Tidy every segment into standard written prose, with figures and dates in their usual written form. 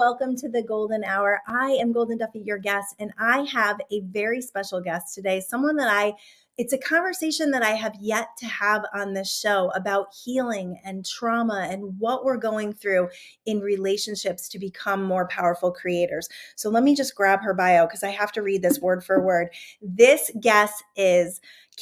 welcome to the Golden Hour. I am Golden Duffy, your guest, and I have a very special guest today, someone that it's a conversation that I have yet to have on this show about healing and trauma and what we're going through in relationships to become more powerful creators. So let me just grab her bio because I have to read this word for word. This guest is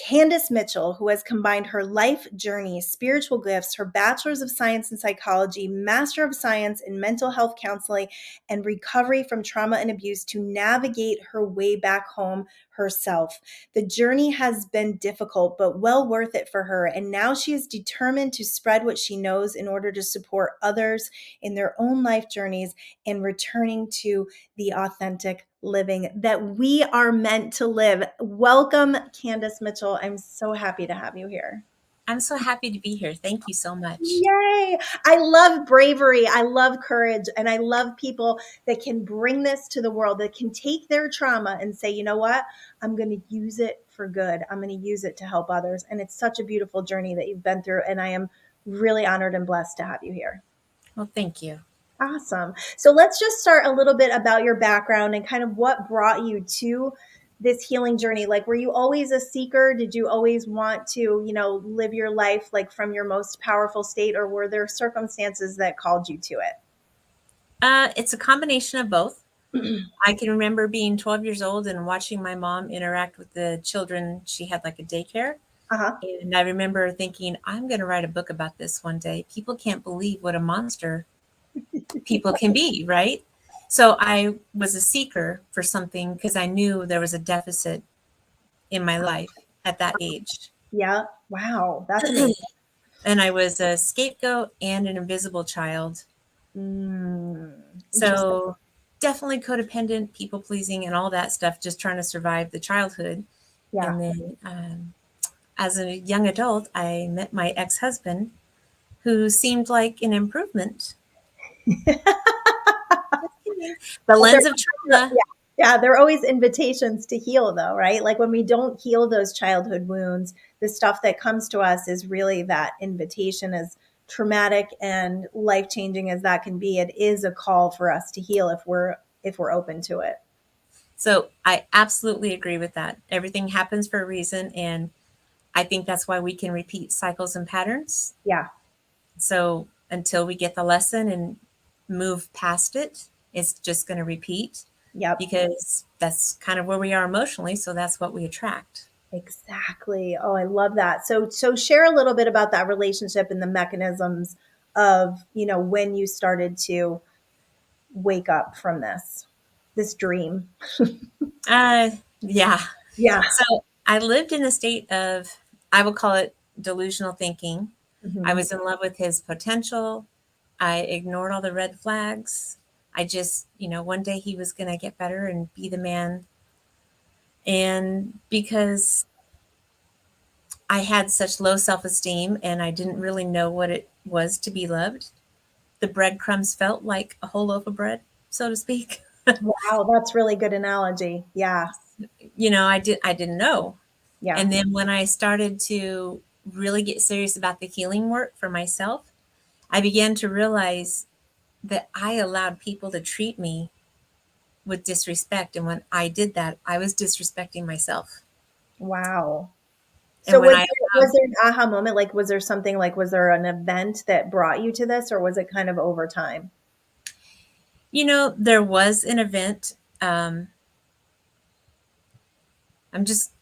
Candice Mitchell, who has combined her life journey, spiritual gifts, her bachelor's of science in psychology, master of science in mental health counseling, and recovery from trauma and abuse to navigate her way back home herself. The journey has been difficult, but well worth it for her. And now she is determined to spread what she knows in order to support others in their own life journeys and returning to the authentic living that we are meant to live. Welcome, Candice Mitchell. I'm so happy to have you here. I'm so happy to be here. Thank you so much. Yay. I love bravery. I love courage. And I love people that can bring this to the world, that can take their trauma and say, you know what? I'm going to use it for good. I'm going to use it to help others. And it's such a beautiful journey that you've been through. And I am really honored and blessed to have you here. Well, thank you. Awesome. So let's just start a little bit about your background and kind of what brought you to this healing journey. Like, were you always a seeker? Did you always want to, live your life like from your most powerful state, or were there circumstances that called you to it? It's a combination of both. I can remember being 12 years old and watching my mom interact with the children. She had like a daycare. Uh-huh. And I remember thinking, I'm going to write a book about this one day. People can't believe what a monster people can be, right? So I was a seeker for something because I knew there was a deficit in my life at that age. Yeah. Wow. That's amazing. And I was a scapegoat and an invisible child. So definitely codependent, people pleasing, and all that stuff, just trying to survive the childhood. Yeah. And then as a young adult, I met my ex-husband, who seemed like an improvement. The lens of trauma. Yeah, there are always invitations to heal, though, right? Like when we don't heal those childhood wounds, the stuff that comes to us is really that invitation. As traumatic and life-changing as that can be, it is a call for us to heal if we're open to it. So I absolutely agree with that. Everything happens for a reason, and I think that's why we can repeat cycles and patterns. Yeah. So until we get the lesson and move past it, it's just going to repeat. Yeah. Because that's kind of where we are emotionally. So that's what we attract. Exactly. Oh, I love that. So share a little bit about that relationship and the mechanisms of, when you started to wake up from this dream. Yeah. Yeah. So I lived in a state of, I would call it delusional thinking. Mm-hmm. I was in love with his potential. I ignored all the red flags. I just, one day he was going to get better and be the man. And because I had such low self-esteem and I didn't really know what it was to be loved, the breadcrumbs felt like a whole loaf of bread, so to speak. Wow, that's really good analogy. Yeah. I didn't know. Yeah. And then when I started to really get serious about the healing work for myself, I began to realize that I allowed people to treat me with disrespect. And when I did that, I was disrespecting myself. Wow. So was there an aha moment? Like, was there something like, was there an event that brought you to this, or was it kind of over time? There was an event. I'm just,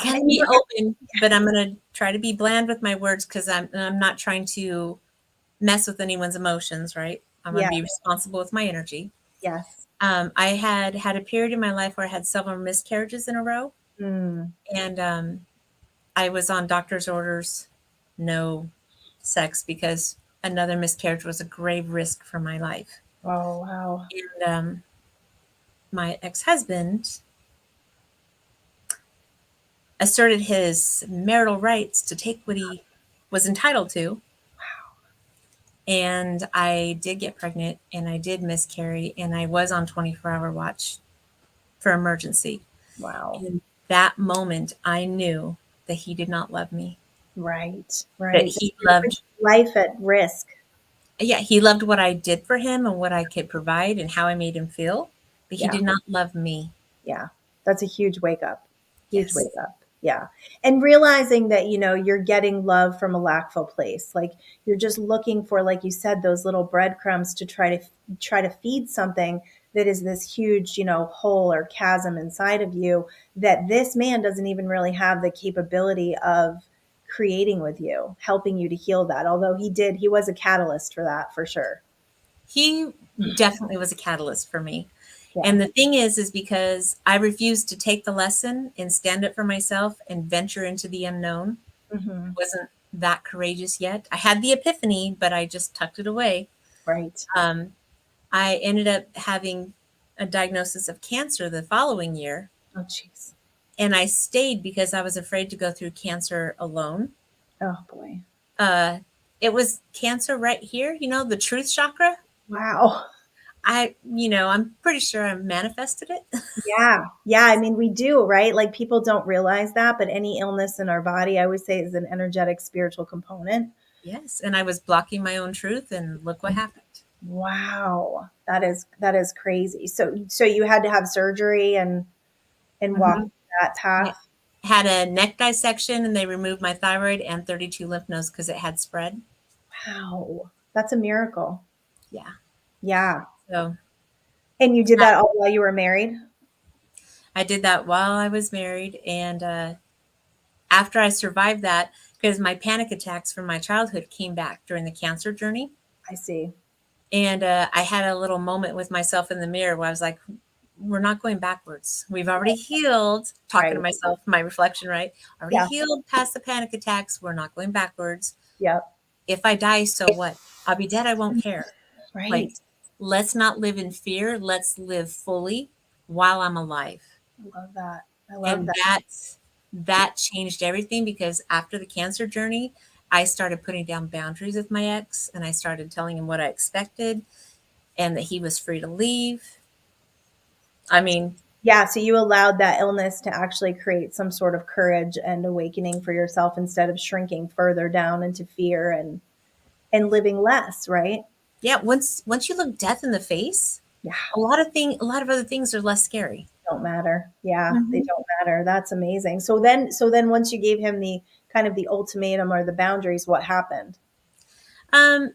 can be open, but I'm going to try to be bland with my words because I'm not trying to mess with anyone's emotions, right? I'm going to be responsible with my energy. Yes. I had a period in my life where I had several miscarriages in a row. And I was on doctor's orders, no sex, because another miscarriage was a grave risk for my life. Oh, wow. And my ex-husband asserted his marital rights to take what he was entitled to. Wow. And I did get pregnant and I did miscarry and I was on 24-hour watch for emergency. Wow. And that moment I knew that he did not love me. Right. That he loved life at risk. Yeah, he loved what I did for him and what I could provide and how I made him feel, but he Yeah. did not love me. Yeah. That's a huge wake up. Huge Yes. wake up. Yeah. And realizing that, you're getting love from a lackful place. Like you're just looking for, like you said, those little breadcrumbs to try to feed something that is this huge, hole or chasm inside of you that this man doesn't even really have the capability of creating with you, helping you to heal that. Although he was a catalyst for that for sure. He definitely was a catalyst for me. Yeah. And the thing is because I refused to take the lesson and stand up for myself and venture into the unknown. Hmm. Wasn't that courageous yet. I had the epiphany, but I just tucked it away. Right. Um, I ended up having a diagnosis of cancer the following year, Oh, jeez. and I stayed because I was afraid to go through cancer alone. Oh, boy. Uh, it was cancer right here, the truth chakra. Wow. I'm pretty sure I manifested it. Yeah. Yeah. I mean, we do, right? Like people don't realize that, but any illness in our body, I always say, is an energetic spiritual component. Yes, and I was blocking my own truth, and look what happened. Wow. That is crazy. So you had to have surgery and walk Mhm. that Yeah. path. Had a neck dissection, and they removed my thyroid and 32 lymph nodes because it had spread. Wow. That's a miracle. Yeah. Yeah. So And you did that all while you were married? I did that while I was married. And after I survived that, because my panic attacks from my childhood came back during the cancer journey. I see. And I had a little moment with myself in the mirror where I was like, we're not going backwards. We've already healed, talking to Right. myself, my reflection, right? Already Yeah. healed past the panic attacks. We're not going backwards. Yep. If I die, so what? I'll be dead. I won't care. Like, Right. let's not live in fear. Let's live fully while I'm alive. I love that. I love And that. that changed everything because after the cancer journey, I started putting down boundaries with my ex and I started telling him what I expected and that he was free to leave. I mean, Yeah, so you allowed that illness to actually create some sort of courage and awakening for yourself instead of shrinking further down into fear and living less, right? yeah, once you look death in the face, Yeah, a lot of other things are less scary. don't matter. Yeah, they Mhm. don't matter. That's amazing. So then once you gave him the kind of the ultimatum or the boundaries, what happened? Um,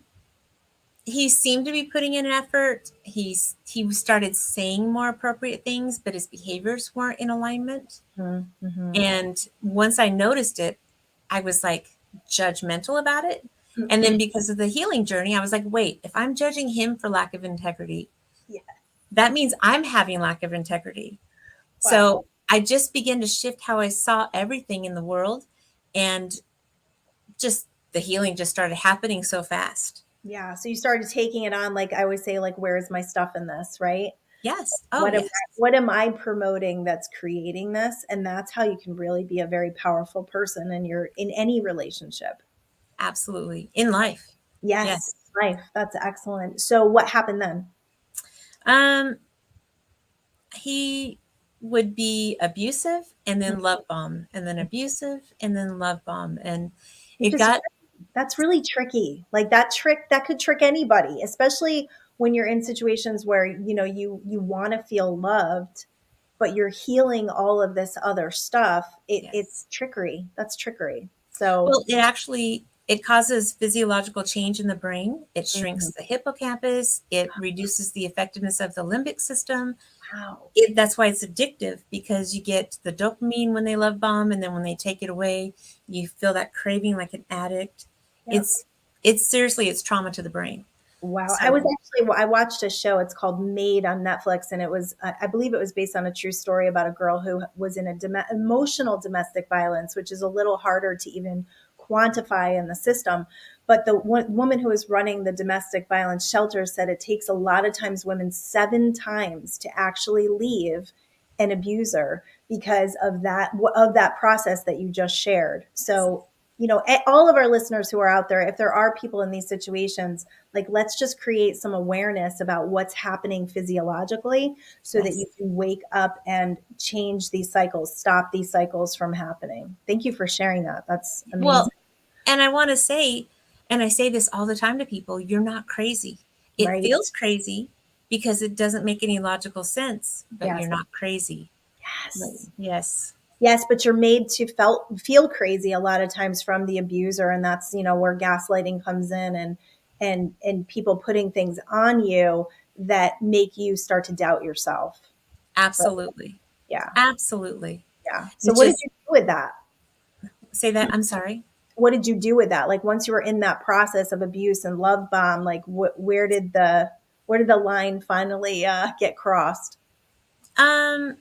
he seemed to be putting in an effort. He started saying more appropriate things, but his behaviors weren't in alignment. Mm-hmm. And once I noticed it, I was like judgmental about it. And then because of the healing journey, I was like, wait, if I'm judging him for lack of integrity, Yeah. that means I'm having lack of integrity. Wow. So I just began to shift how I saw everything in the world. And just the healing just started happening so fast. Yeah. So you started taking it on, like I always say, like, where is my stuff in this, right? Yes. Oh, What am yes. what am I promoting that's creating this? And that's how you can really be a very powerful person in any relationship. Absolutely. In life. Yes, Yes. life. That's excellent. So what happened then? Um, he would be abusive and then love bomb and then abusive and then love bomb. And Which it is got, that's really tricky. Like that could trick anybody, especially when you're in situations where, you want to feel loved, but you're healing all of this other stuff. It's yes. trickery. That's trickery. So, Well, it causes physiological change in the brain. It shrinks mhm. the hippocampus. It reduces the effectiveness of the limbic system. Wow. That's why it's addictive because you get the dopamine when they love bomb, and then when they take it away, you feel that craving like an addict. Yep. It's seriously, it's trauma to the brain. Wow. So I watched a show. It's called Made on Netflix. And it was, I believe it was based on a true story about a girl who was in emotional domestic violence, which is a little harder to even quantify in the system. But the woman who was running the domestic violence shelter said it takes a lot of times women 7 times to actually leave an abuser because of that process that you just shared. So, all of our listeners who are out there, if there are people in these situations, like, let's just create some awareness about what's happening physiologically so that you yes. can wake up and change these cycles, stop these cycles from happening. Thank you for sharing that. That's Well, amazing. and I want to say, And I say this all the time to people, you're not crazy. It Right. feels crazy because it doesn't make any logical sense, but Yes. you're not crazy. But Yes. yes, Yes, but you're made to feel crazy a lot of times from the abuser, and that's, where gaslighting comes in, and people putting things on you that make you start to doubt yourself. Right? absolutely. Yeah. Absolutely. Yeah. So It's what did just you do with that? say that. I'm sorry. What did you do with that? Like once you were in that process of abuse and love bomb, like where did the line finally get crossed? Um,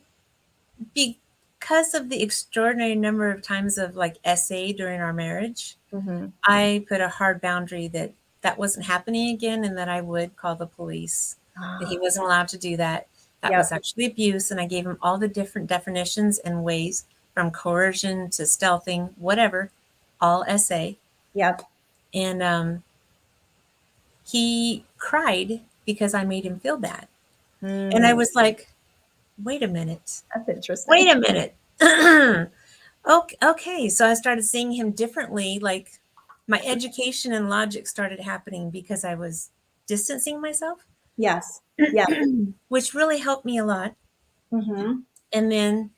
because of the extraordinary number of times of like SA during our marriage, Hmm. I put a hard boundary that that wasn't happening again and that I would call the police, that he Ah, wasn't allowed to do that. That yep. was actually abuse. And I gave him all the different definitions and ways from coercion to stealthing, whatever, all SA. Yep. And he cried because I made him feel bad. And I Mm, was like, wait a minute. that's Wait interesting. a minute. Okay, okay. So I started seeing him differently. Like my education and logic started happening because I was distancing myself, Yes. Yeah. which really helped me a lot. Hmm. And then,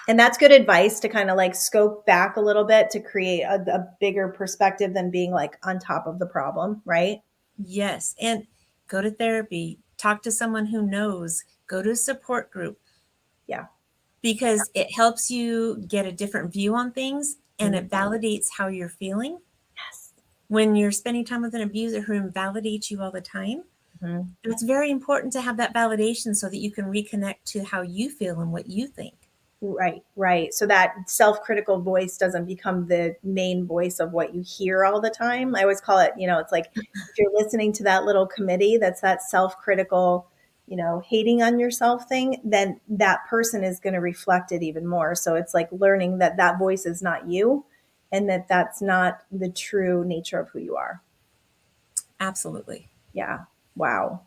And that's good advice to kind of like scope back a little bit to create a bigger perspective than being like on top of the problem, right? yes, and go to therapy, talk to someone who knows, go to a support group Yeah. because it helps you get a different view on things and Mhm. it validates how you're feeling. Yes. When you're spending time with an abuser who invalidates you all the time, Mhm. it's very important to have that validation so that you can reconnect to how you feel and what you think. Right, right. So that self-critical voice doesn't become the main voice of what you hear all the time. I always call it, it's like if you're listening to that little committee, that's that self-critical, hating on yourself thing, then that person is going to reflect it even more. So it's like learning that that voice is not you and that that's not the true nature of who you are. Absolutely. Yeah. Wow.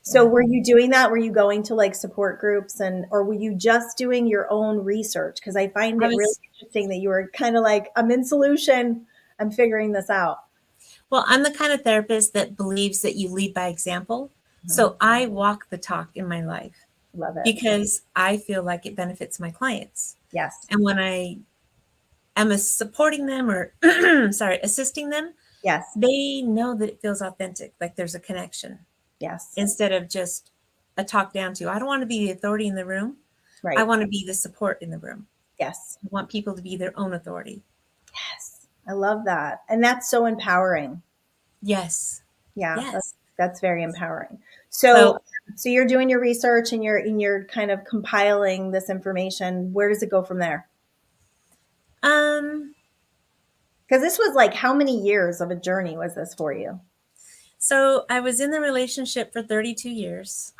So Yeah. were you doing that? Were you going to like support groups or were you just doing your own research? Because I find I it really was, interesting that you were kind of like, I'm in solution. I'm figuring this out. well, I'm the kind of therapist that believes that you lead by example. Mhm. So I walk the talk in my life Love it. because I feel like it benefits my clients. Yes. And when I am supporting them or, sorry, assisting them, Yes. they know that it feels authentic, like there's a connection Yes. instead of just a talk down to. I don't want to be the authority in the room. I Right. want to be the support in the room. Yes. I want people to be their own authority. Yes. I love that. And that's so empowering. Yes. Yeah. That's, Yes. that's very empowering. So, So, so you're doing your research and you're kind of compiling this information. Where does it go from there? um, Because this was like, how many years of a journey was this for you? so I was in the relationship for 32 years.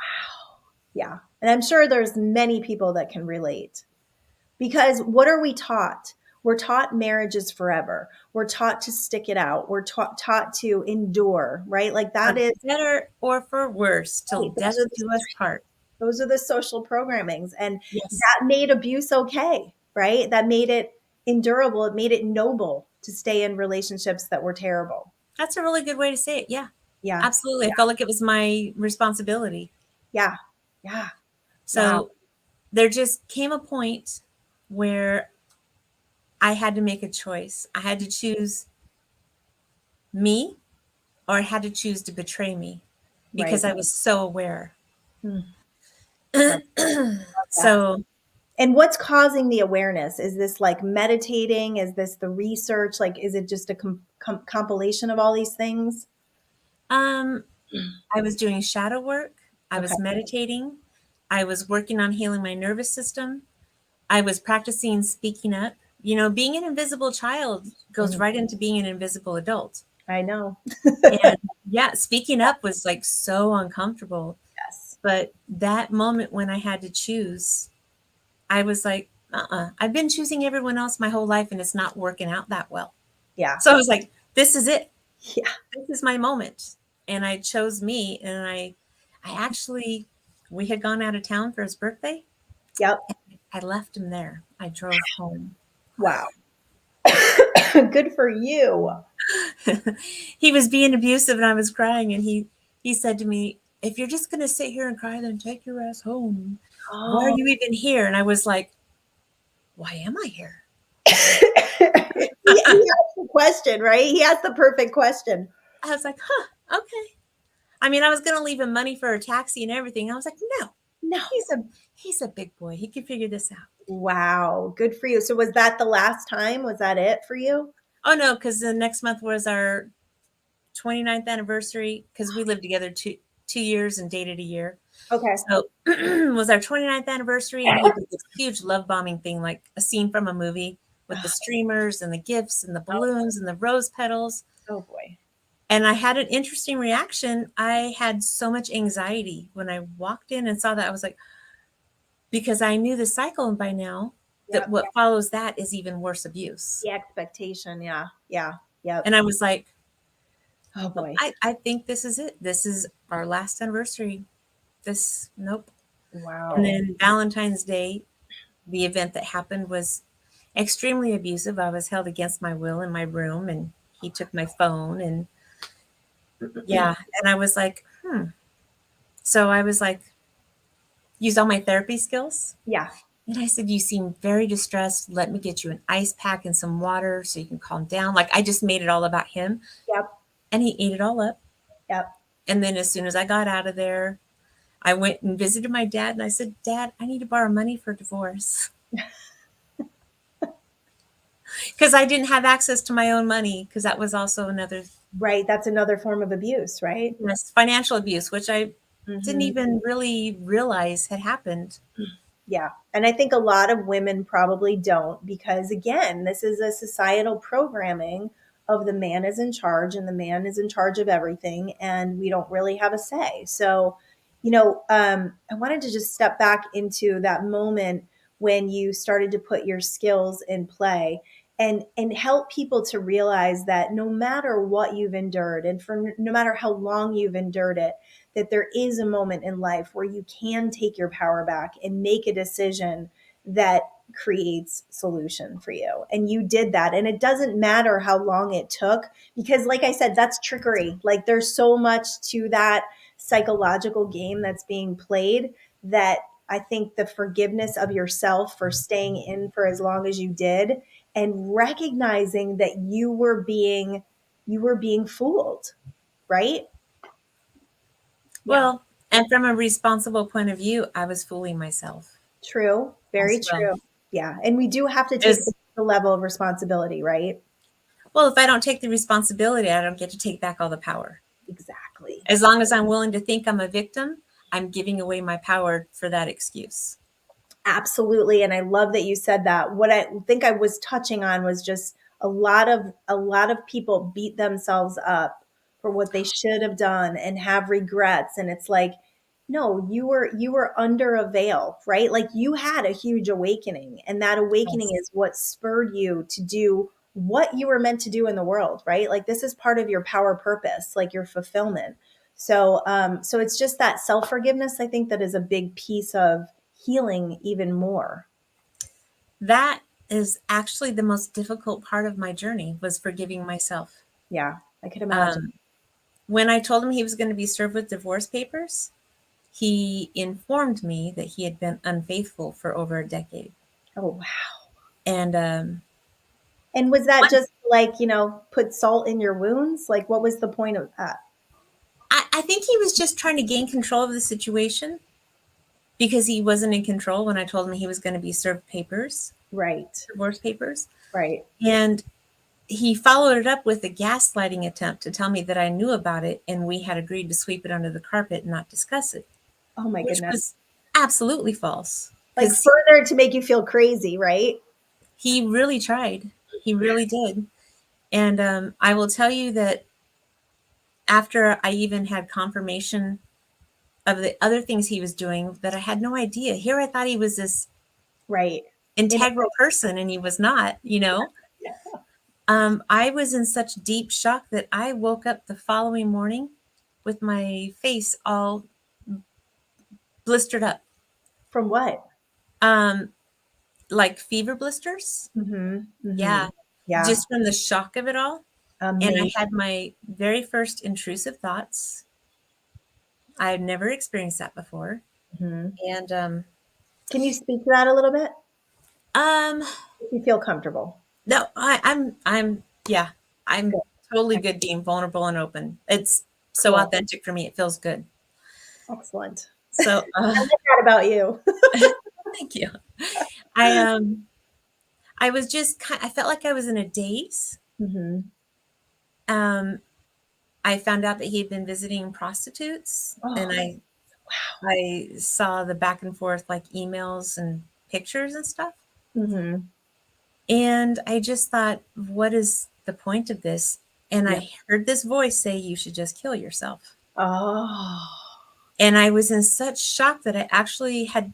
Yeah. And I'm sure there's many people that can relate. Because what are we taught? We're taught marriage is forever. We're taught to stick it out. We're taught to endure, right? Like that For is better or for worse, till right. Those are death do us part. the social programmings. And Yes. that made abuse okay, right? That made it endurable. It made it noble to stay in relationships that were terrible. That's a really good way to say it. Yeah. Yeah. Absolutely. I Yeah. felt like it was my responsibility. Yeah. Yeah. Wow. So there just came a point where I had to make a choice. I had to choose me or I had to choose to betray me because Right. I was so aware. Hmm. Love that. So, And what's causing the awareness? Is this like meditating? Is this the research? Like, is it just a compilation of all these things? um, I was doing shadow work. I Okay. was meditating. I was working on healing my nervous system. I was practicing speaking up. You know, being an invisible child goes Mhm. right into being an invisible adult. I know. And yeah, speaking up was like so uncomfortable. Yes. But that moment when I had to choose, I was like, I've been choosing everyone else my whole life and it's not working out that well. Yeah. So I was like, this is it. Yeah. This is my moment. And I chose me. And I actually, we had gone out of town for his birthday. Yep. I left him there. I drove home. Wow. Good for you. He was being abusive and I was crying, and he said to me, "If you're just going to sit here and cry, then take your ass home. Why are Oh. you even here?" And I was like, "Why am I here?" He asked the question, right? He asked the perfect question. I was like, "Huh, okay." I mean, I was going to leave him money for a taxi and everything. I was like, "No. No. He's a he's a big boy. He can figure this out." Wow. Good for you. So was that the last time? Was that it for you? Oh no, because the next month was our 29th anniversary, because we lived together 2 years and dated a year. Okay. So was our 29th anniversary, and he did this huge love bombing thing, like a scene from a movie, with the streamers and the gifts and the balloons and the rose petals. Oh boy. And I had an interesting reaction. I had so much anxiety when I walked in and saw that. I was like, because I knew the cycle by now, that Yep. what follows that is even worse abuse. The expectation. Yeah. Yeah. Yep. And I was like, Oh nope, boy. I think this is it. This is our last anniversary. Nope. And Wow. then Valentine's Day, the event that happened was extremely abusive. I was held against my will in my room, and he took my phone, and yeah. And I was like, So I was like, used all my therapy skills. Yeah. And I said, "You seem very distressed. Let me get you an ice pack and some water so you can calm down." Like, I just made it all about him. Yep. And he ate it all up. Yep. And then as soon as I got out of there, I went and visited my dad, and I said, "Dad, I need to borrow money for divorce." Because I didn't have access to my own money, because that was also another, Right. That's another form of abuse, right? yes, financial abuse, which I didn't Hmm. even really realize had happened. Yeah. And I think a lot of women probably don't because, again, this is a societal programming of the man is in charge and the man is in charge of everything. And we don't really have a say. So, I wanted to just step back into that moment when you started to put your skills in play and help people to realize that no matter what you've endured and for no matter how long you've endured it, that there is a moment in life where you can take your power back and make a decision that creates solution for you. And you did that. And it doesn't matter how long it took because like I said, that's trickery. Like there's so much to that psychological game that's being played that I think the forgiveness of yourself for staying in for as long as you did and recognizing that you were being fooled, right? Yeah. Well, and from a responsible point of view, I was fooling myself True. Very as well. true. Yeah. And we do have to take As the level of responsibility, right? well, if I don't take the responsibility, I don't get to take back all the power. Exactly. As long as I'm willing to think I'm a victim, I'm giving away my power for that excuse. Absolutely. And I love that you said that. What I think I was touching on was just a lot of people beat themselves up for what they should have done and have regrets. And it's like, no, you were under a veil, right? Like you had a huge awakening. And that awakening Yes. is what spurred you to do what you were meant to do in the world, right? Like this is part of your power purpose, like your fulfillment. So it's just that self-forgiveness, I think that is a big piece of healing even more. That is actually the most difficult part of my journey, was forgiving myself. Yeah, I could imagine. Um, when I told him he was going to be served with divorce papers, he informed me that he had been unfaithful for over a decade. Oh, wow. And And was that one, just like, put salt in your wounds? Like, what was the point of that? I think he was just trying to gain control of the situation, because he wasn't in control when I told him he was going to be served papers, Right, divorce papers. right. And he followed it up with a gaslighting attempt to tell me that I knew about it and we had agreed to sweep it under the carpet and not discuss it, Oh my which goodness. was absolutely false, Like because further to make you feel crazy, right? he really tried. He really did. And I will tell you that after I even had confirmation of the other things he was doing, that I had no idea. Here I thought he was this Right. In integral person, and he was not. I was in such deep shock that I woke up the following morning with my face all blistered up, from what? um, like fever blisters. Mhm. Yeah. Mhm. Yeah. just from the shock of it all. And I Amazing. had my very first intrusive thoughts. I had never experienced that before. Mhm. And Can you speak to that a little bit? um If you feel comfortable. no, I'm yeah, I'm Good. totally good being vulnerable and open. It's so Cool. authentic for me. It feels good. Excellent. So I like that about you. thank you. I was just I felt like I was in a daze. Mhm. Um I found out that he had been visiting prostitutes, and Oh, I saw the back and forth like emails and pictures and stuff. mhm. And I just thought, what is the point of this? And Yeah. I heard this voice say, you should just kill yourself. Oh. And I was in such shock that I actually had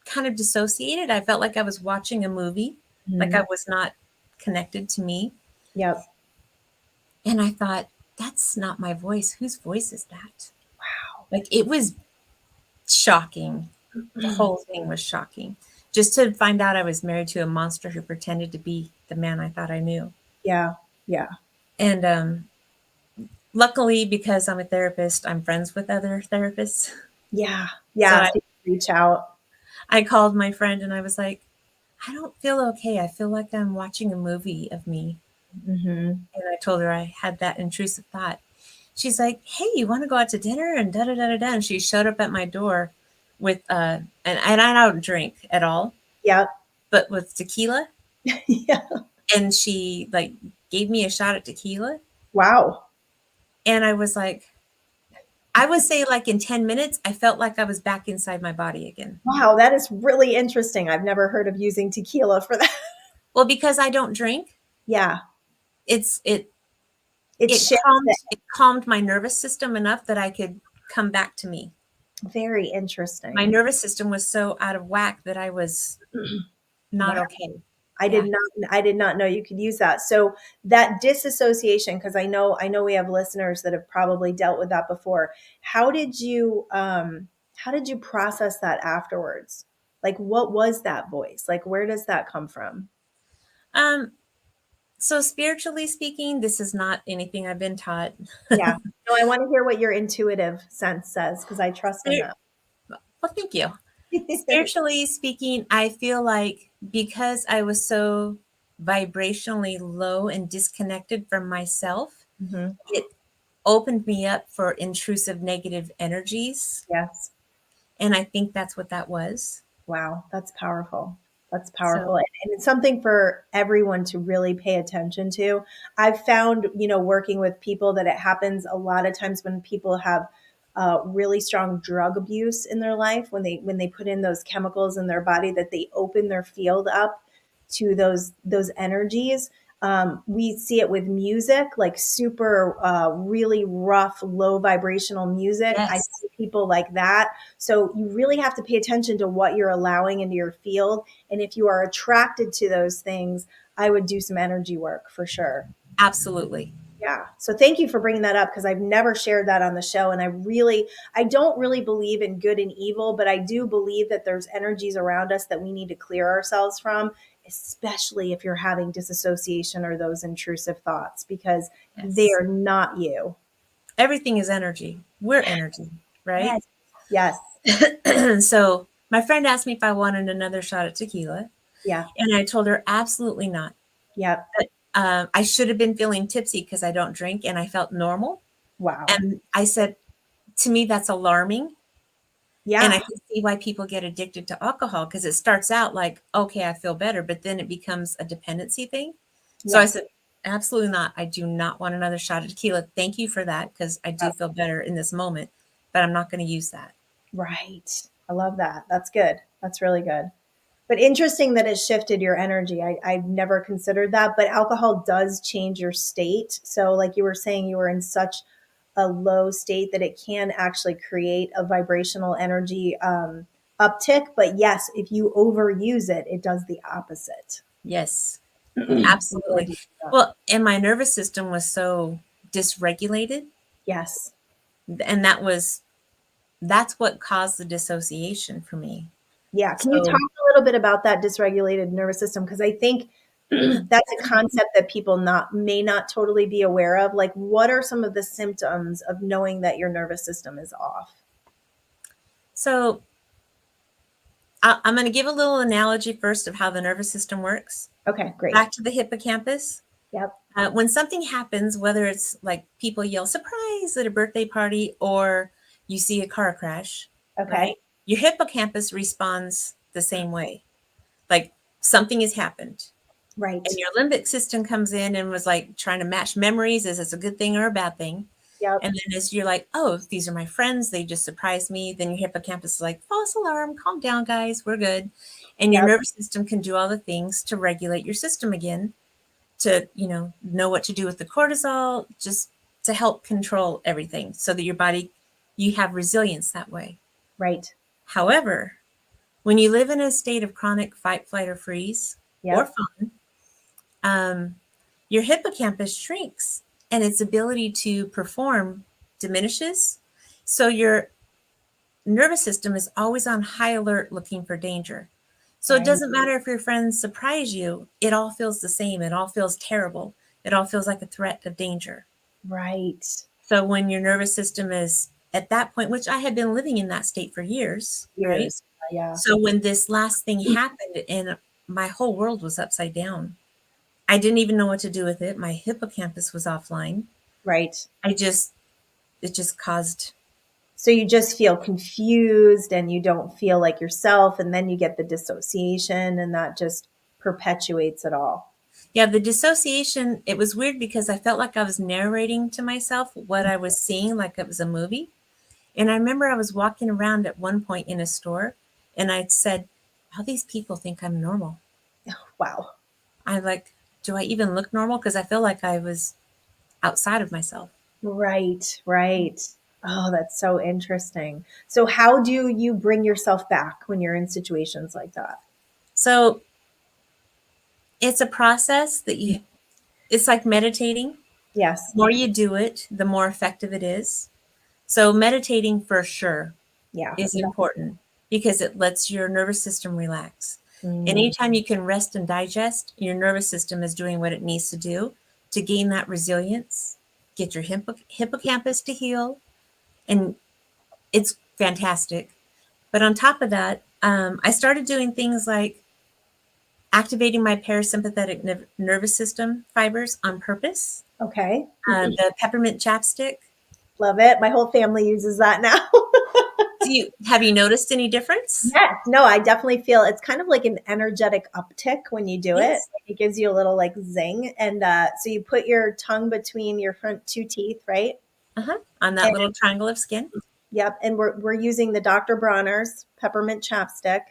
kind of dissociated. I felt like I was watching a movie, like I Mhm. was not connected to me. Yep. And I thought, that's not my voice. Whose voice is that? Like it was shocking. The whole thing was shocking. Just to find out I was married to a monster who pretended to be the man I thought I knew. Yeah. Yeah. And luckily, because I'm a therapist, I'm friends with other therapists. Yeah. So Yeah. So you reach out. I called my friend and I was like, I don't feel okay. I feel like I'm watching a movie of me. Mhm. And I told her I had that intrusive thought. She's like, hey, you want to go out to dinner? And da da da da da. And she showed up at my door with, and I don't drink at all, Yep. but with tequila. Yeah. And she like gave me a shot at tequila. Wow. And I was like, I would say like in 10 minutes, I felt like I was back inside my body again. Wow, that is really interesting. I've never heard of using tequila for that. Well, because I don't drink, Yeah. it's It shifts it. it calmed my nervous system enough that I could come back to me. Very My interesting. nervous system was so out of whack that I was not Wow. okay. I did Yeah. not I did not know you could use that. So that disassociation, because I know we have listeners that have probably dealt with that before. How did you process that afterwards? Like what was that voice? Like where does that come from? Um, so spiritually speaking, this is not anything I've been taught. Yeah. No, I want to hear what your intuitive sense says because I trust in Spir- that. well, thank you. Spiritually speaking, I feel like because I was so vibrationally low and disconnected from myself, Mhm. it opened me up for intrusive negative energies. Yes. And I think that's what that was. Wow, that's powerful. That's powerful. So, And it's something for everyone to really pay attention to. I've found, working with people that it happens a lot of times when people have really strong drug abuse in their life, when they put in those chemicals in their body, that they open their field up to those energies. We see it with music, like super, really rough, low vibrational music. I yes, see people like that. So you really have to pay attention to what you're allowing into your field. And if you are attracted to those things, I would do some energy work for sure. absolutely. Yeah. So thank you for bringing that up because I've never shared that on the show. And I don't really believe in good and evil, but I do believe that there's energies around us that we need to clear ourselves from, especially if you're having disassociation or those intrusive thoughts, because they Yes. are not you. Everything is energy. We're energy, right? Yes. Yes. So my friend asked me if I wanted another shot of tequila, Yeah. and I told her absolutely not. Yep. But I should have been feeling tipsy because I don't drink, and I felt normal. Wow. And I said, to me, that's alarming. And I Yeah. can see why people get addicted to alcohol because it starts out like, okay, I feel better, but then it becomes a dependency thing. So I Yes. said, absolutely not. I do not want another shot of tequila. Thank you for that because I do Yep. feel better in this moment, but I'm not going to use that. Right. I love that. That's good. That's really good. But interesting that it shifted your energy. I've never considered that, but alcohol does change your state. So, like you were saying, you were in such a low state that it can actually create a vibrational energy uptick. But yes, if you overuse it, it does the opposite. Yes, I'm glad absolutely. you did that. Well, and my nervous system was so dysregulated, Yes. and that's what caused the dissociation for me. Yeah. Can you talk So a little bit about that dysregulated nervous system? Because I think That's a concept that people may not totally be aware of. Like, what are some of the symptoms of knowing that your nervous system is off? So I'm going to give a little analogy first of how the nervous system works. Okay, great. Back to the hippocampus. Yep. When something happens, whether it's like people yell surprise at a birthday party or you see a car crash, Okay. right? Your hippocampus responds the same way. Like something has happened. Right. And your limbic system comes in and was like trying to match memories. Is this a good thing or a bad thing? Yep. And then as you're like, oh, these are my friends, they just surprised me. Then your hippocampus is like, false alarm, calm down, guys, we're good. And your Yep. nervous system can do all the things to regulate your system again, to, know what to do with the cortisol, just to help control everything so that your body, you have resilience that way. Right. However, when you live in a state of chronic fight, flight, or freeze, or Yep. fawn, your hippocampus shrinks and its ability to perform diminishes. So your nervous system is always on high alert looking for danger. So it Right. doesn't matter if your friends surprise you, it all feels the same. It all feels terrible. It all feels like a threat of danger. Right. So when your nervous system is at that point, which I had been living in that state for years, right? Years. Yeah. So when this last thing happened and my whole world was upside down, I didn't even know what to do with it. My hippocampus was offline. Right. It just caused. So you just feel confused and you don't feel like yourself. And then you get the dissociation, and that just perpetuates it all. Yeah, the dissociation, it was weird because I felt like I was narrating to myself what I was seeing, like it was a movie. And I remember I was walking around at one point in a store and I said, all these people think I'm normal. Wow. I'm like, do I even look normal? Because I feel like I was outside of myself. Right. Right. Oh, that's so interesting. So how do you bring yourself back when you're in situations like that? So it's a process it's like meditating. Yes. The more you do it, the more effective it is. So meditating for sure Yeah. is important because it lets your nervous system relax. And Mm, anytime you can rest and digest, your nervous system is doing what it needs to do to gain that resilience, get your hippocampus to heal, and it's fantastic. But on top of that, I started doing things like activating my parasympathetic nervous system fibers on purpose. okay. The peppermint chapstick. Love it. My whole family uses that now. Have you noticed any difference? Yes. No, I definitely feel it's kind of like an energetic uptick when you do it. Yes. It gives you a little like zing. And so you put your tongue between your front two teeth, right? Uh-huh. On that And little triangle of skin. yep. And we're using the Dr. Bronner's peppermint chapstick.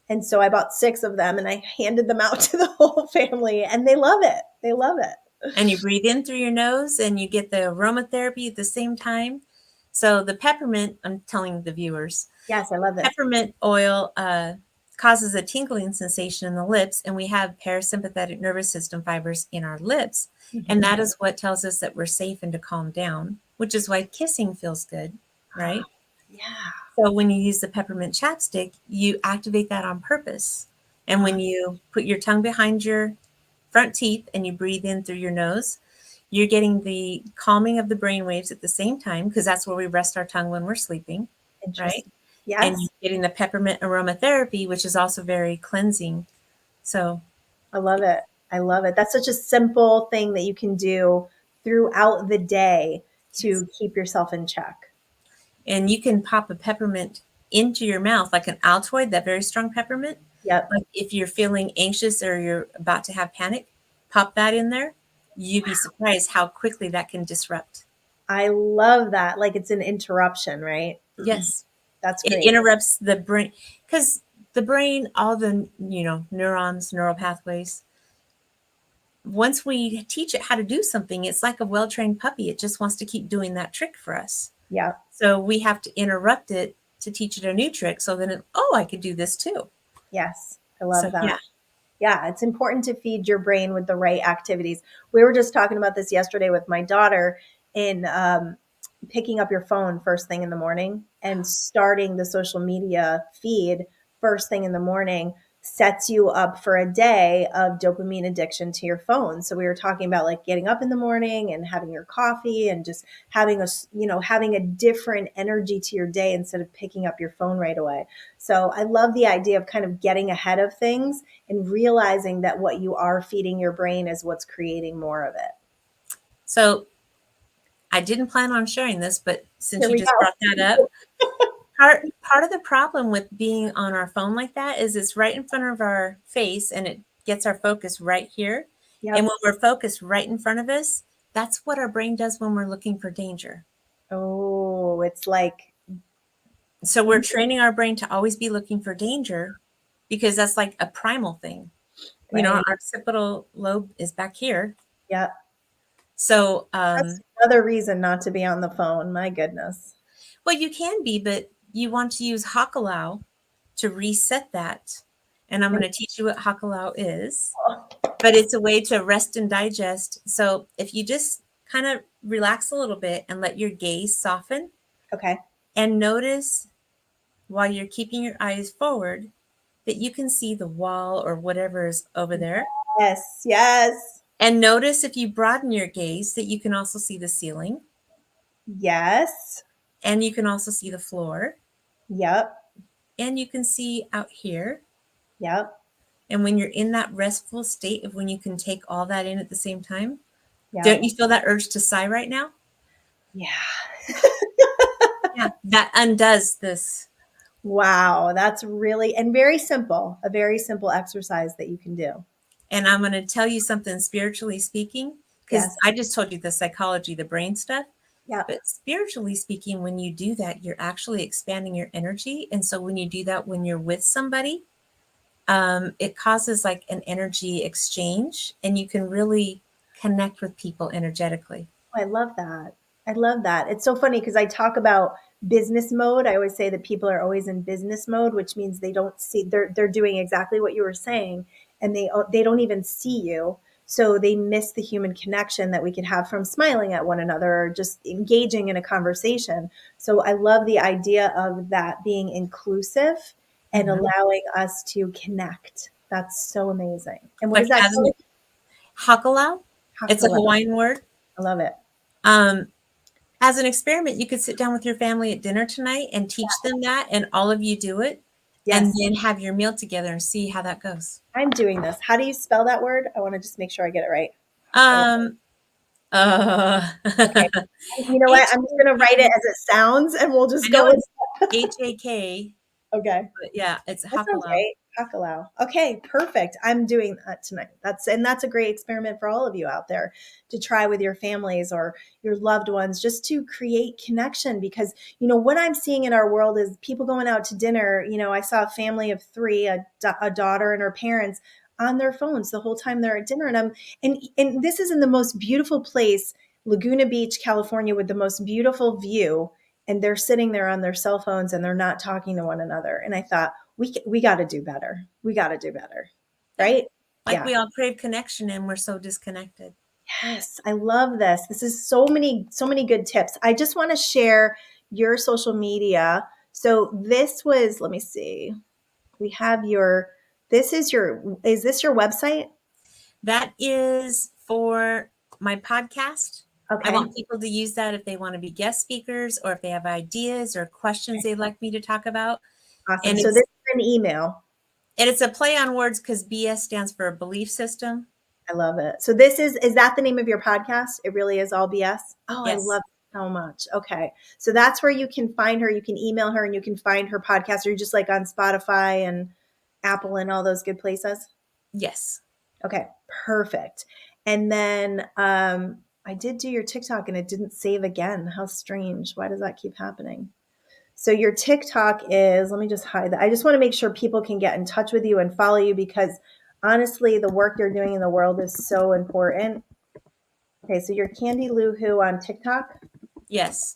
And so I bought 6 of them and I handed them out to the whole family, and they love it. They love it. And you breathe in through your nose and you get the aromatherapy at the same time. So the peppermint, I'm telling the viewers, Yes, I love this. peppermint oil causes a tingling sensation in the lips, and we have parasympathetic nervous system fibers in our lips. And that is what tells us that we're safe and to calm down, which is why kissing feels good, right? Yeah. So when you use the peppermint chapstick, you activate that on purpose. And when you put your tongue behind your front teeth and you breathe in through your nose, you're getting the calming of the brain waves at the same time, because that's where we rest our tongue when we're sleeping, right? Interesting. And Yes. you're getting the peppermint aromatherapy, which is also very cleansing. So, I love it. I love it. That's such a simple thing that you can do throughout the day yes. to keep yourself in check. And you can pop a peppermint into your mouth, like an Altoid, that very strong peppermint. Yep. Like if you're feeling anxious or you're about to have panic, pop that in there. You'd be surprised how quickly that can disrupt. I love that. Like it's an interruption, right? Yes. That's It great. interrupts the brain because the brain, all the, neurons, neural pathways, once we teach it how to do something, it's like a well-trained puppy. It just wants to keep doing that trick for us. Yep. So we have to interrupt it to teach it a new trick. So then, I could do this too. Yes. I love So that. yeah. Yeah, it's important to feed your brain with the right activities. We were just talking about this yesterday with my daughter in picking up your phone first thing in the morning and starting the social media feed first thing in the morning sets you up for a day of dopamine addiction to your phone. So we were talking about like getting up in the morning and having your coffee and just having having a different energy to your day instead of picking up your phone right away. So I love the idea of kind of getting ahead of things and realizing that what you are feeding your brain is what's creating more of it. So I didn't plan on sharing this, but since Here you we just go. brought that up, part of the problem with being on our phone like that is it's right in front of our face and it gets our focus right here. And Yep. when we're focused right in front of us, that's what our brain does when we're looking for danger. Oh, it's like, So we're training our brain to always be looking for danger because that's like a primal thing. You know, right. our occipital lobe is back here. Yep. So, That's another reason not to be on the phone. My goodness. well, you can be, but you want to use Hakalau to reset that. And I'm going to teach you what Hakalau is, but it's a way to rest and digest. So if you just kind of relax a little bit and let your gaze soften Okay. and notice while you're keeping your eyes forward that you can see the wall or whatever is over there. Yes. Yes. And notice if you broaden your gaze that you can also see the ceiling Yes. and you can also see the floor Yep. and you can see out here. Yep. And when you're in that restful state of when you can take all that in at the same time, don't Yep. you feel that urge to sigh right now? Yeah. Yeah. That undoes this. Wow. That's really, and very simple, a very simple exercise that you can do. And I'm going to tell you something spiritually speaking, because Yes. I just told you the psychology, the brain stuff. Yep. But spiritually speaking, when you do that, you're actually expanding your energy. And so when you do that, when you're with somebody, it causes like an energy exchange and you can really connect with people energetically. I love that. I love that. It's so funny because I talk about business mode. I always say that people are always in business mode, which means they don't see they're doing exactly what you were saying, and they don't even see you. So they miss the human connection that we can have from smiling at one another or just engaging in a conversation. So I love the idea of that being inclusive and Mhm. allowing us to connect. That's so amazing. And what Like is that as called? an hakalau, it's a Hakala. Hawaiian word. I love it. Um, as an experiment, you could sit down with your family at dinner tonight and teach them that, and all of you do it, and Yes. then have your meal together and see how that goes. I'm doing this. How do you spell that word? I want to just make sure I get it right. Hakala. Um, uh, Okay. You know what? H I'm just going to write it A K. as it sounds and we'll I just know go with it's HAK, okay. but yeah, it's That sounds hakalau. right. Hakalau. Okay, perfect. I'm doing that tonight. That's a great experiment for all of you out there to try with your families or your loved ones just to create connection because what I'm seeing in our world is people going out to dinner. I saw a family of three, a daughter and her parents on their phones the whole time they're at dinner and this is in the most beautiful place, Laguna Beach, California, with the most beautiful view, and they're sitting there on their cell phones and they're not talking to one another. And I thought, we got to do better. We got to do better. Yeah, Right? like Yeah. we all crave connection and we're so disconnected. Yes, I love this. This is so many good tips. I just want to share your social media. So this was, let me see. We have your is this your website? That is for my podcast. I Okay. want people to use that if they want to be guest speakers or if they have ideas or questions they'd like me to talk about. Awesome. And So this is an email. it's a play on words because BS stands for belief system. I love it. So this is that the name of your podcast? It really is all BS. Oh, I Yes. love it so much. Okay. So that's where you can find her. You can email her and you can find her podcast. Or you're just like on Spotify and Apple and all those good places. Yes. Okay. Perfect. And then I did do your TikTok and it didn't save again. How strange. Why does that keep happening? So your TikTok is, let me just hide that. I just want to make sure people can get in touch with you and follow you because honestly, the work you're doing in the world is so important. Okay, so you're Candy Lou Who on TikTok. Yes.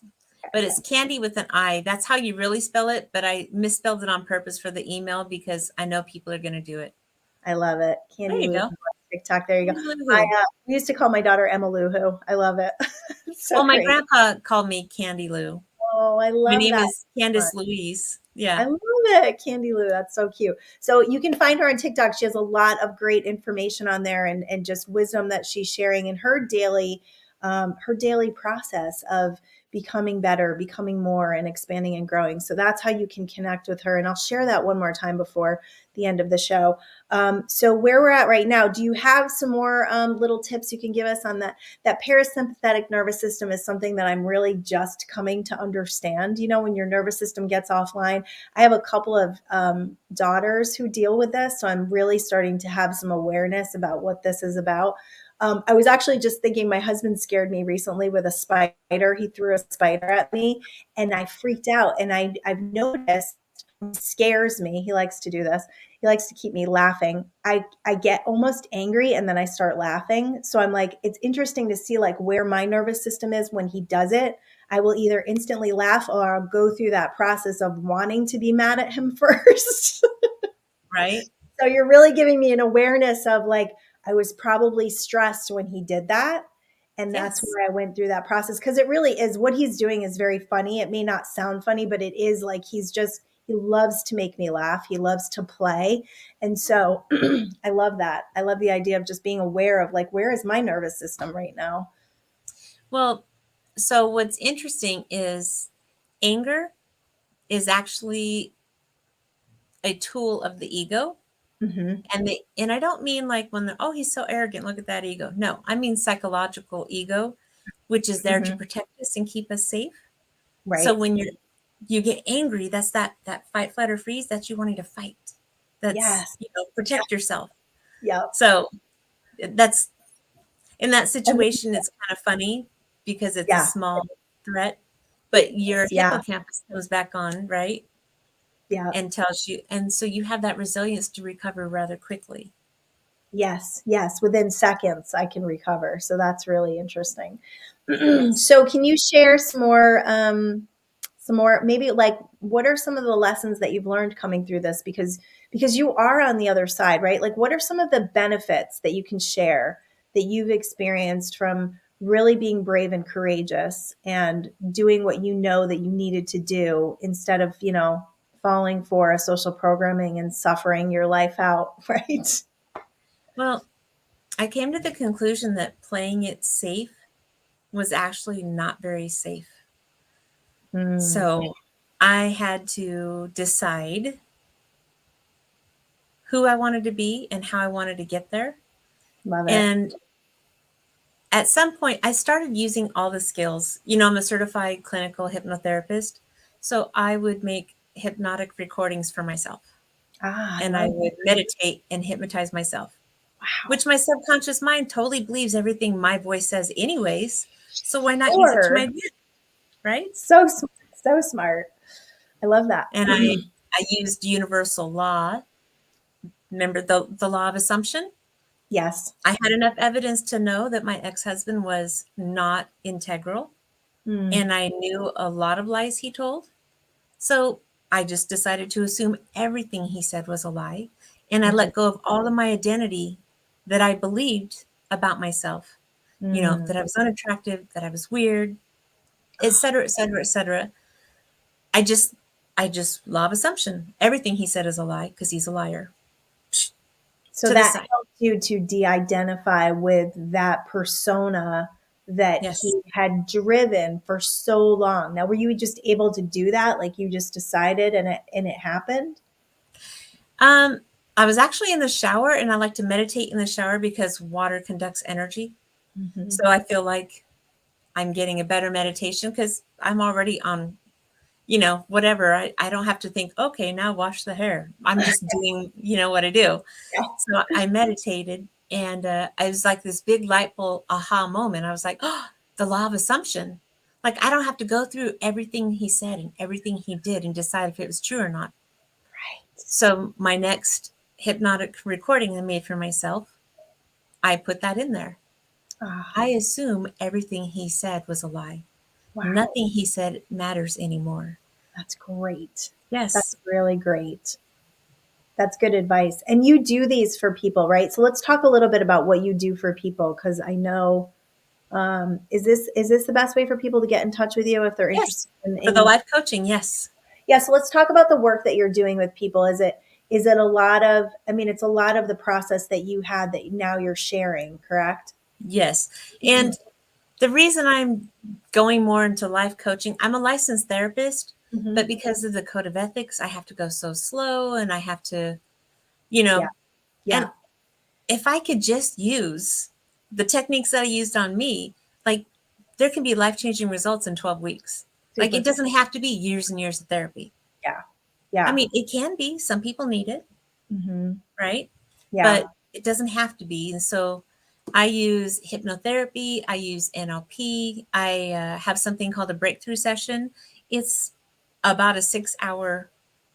But it's Candy with an I. That's how you really spell it. But I misspelled it on purpose for the email because I know people are going to do it. I love it. There Candy you Lou Who go. on TikTok. There you go. Candy Lou I Who. we used to call my daughter Emma Lou Who. I love it. It's so Well, my great. grandpa called me Candy Lou. Oh, I My love name that is so much. Candice Louise. I Yeah. love it. Candy Lou, that's so cute. So you can find her on TikTok. She has a lot of great information on there and just wisdom that she's sharing in her daily process of becoming better, becoming more, and expanding and growing. So that's how you can connect with her. And I'll share that one more time before the end of the show. So where we're at right now, do you have some more little tips you can give us on that? That parasympathetic nervous system is something that I'm really just coming to understand. You know, when your nervous system gets offline, I have a couple of daughters who deal with this, so I'm really starting to have some awareness about what this is about. I was actually just thinking my husband scared me recently with a spider. He threw a spider at me and I freaked out. And I've noticed he scares me. He likes to do this. He likes to keep me laughing. I get almost angry and then I start laughing. So I'm like, it's interesting to see like where my nervous system is when he does it. I will either instantly laugh or I'll go through that process of wanting to be mad at him first. Right? So you're really giving me an awareness of like, I was probably stressed when he did that. And that's Yes. where I went through that process. Cause it really is what he's doing is very funny. It may not sound funny, but it is like he loves to make me laugh. He loves to play. And so I love that. I love the idea of just being aware of like, where is my nervous system right now? Well, so what's interesting is anger is actually a tool of the ego. Hmm. And I don't mean like when they're, oh, he's so arrogant, look at that ego. No, I mean psychological ego, which is there to Hmm. protect us and keep us safe. So Right. when you get angry, that's that fight, flight, or freeze. That's you wanting to fight. That's, Yes. protect yourself. Yep. So that's in that I love situation. it. It's kind of funny because it's a Yeah. small threat, It but your is. Yeah. hippocampus goes back on, right? Yeah. And tells you, and so you have that resilience to recover rather quickly. Yes, yes, within seconds I can recover. So that's really interesting. Yes. So can you share some more maybe like what are some of the lessons that you've learned coming through this because you are on the other side, right? Like what are some of the benefits that you can share that you've experienced from really being brave and courageous and doing what you know that you needed to do instead of, falling for a social programming and suffering your life out, right? Well, I came to the conclusion that playing it safe was actually not very safe. Mm, So I had to decide who I wanted to be and how I wanted to get there. love it. And at some point, I started using all the skills. I'm a certified clinical hypnotherapist. So I would make hypnotic recordings for myself Ah, I and I love would meditate and hypnotize myself, wow. which my subconscious mind totally believes everything my voice says, anyways. So why not use it to my Sure. advantage? Right. So smart. So smart. I love that. And I used universal law. Remember the law of assumption? Yes. I had enough evidence to know that my ex-husband was not integral, Mm, and I knew a lot of lies he told. So I just decided to assume everything he said was a lie, and I mhm, let go of all of my identity that I believed about myself. mm. That I was unattractive, that I was weird, et cetera, et cetera, et cetera. I just I just law of assumption. Everything he said is a lie because he's a liar. Psh, So to the that side. helped you to de-identify with that persona that Yes. he had driven for so long. Now, were you just able to do that? Like you just decided and it happened? Um, I was actually in the shower and I like to meditate in the shower because water conducts energy. Mhm. So I feel like I'm getting a better meditation because I'm already on, whatever. I don't have to think, okay, now wash the hair. I'm just doing, what I do. Yeah. So I meditated and I was like this big light bulb aha moment. I was like, oh, the law of assumption. Like I don't have to go through everything he said and everything he did and decide if it was true or not. Right. So my next hypnotic recording I made for myself, I put that in there. Ah, I assume everything he said was a lie. wow. Nothing he said matters anymore. That's great. Yes. That's really great. That's good advice. And you do these for people, right? So let's talk a little bit about what you do for people because I know Is this the best way for people to get in touch with you if they're Yes. interested in, For the in life coaching, yes. Yeah, so let's talk about the work that you're doing with people. Is it a lot of, I mean, it's a lot of the process that you had that now you're sharing, correct? Yes. And the reason I'm going more into life coaching, I'm a licensed therapist, Hmm. but because of the code of ethics, I have to go so slow and I have to, you Yeah, know, yeah, and if I could just use the techniques that I used on me, like there can be life-changing results in 12 weeks. Like it super. doesn't have to be years and years of therapy. Yeah, I yeah, mean, it can be. Some people need it, hmm, right? yeah. But it doesn't have to be. And so I use hypnotherapy, I use NLP, I have something called a breakthrough session. It's about a 6 hour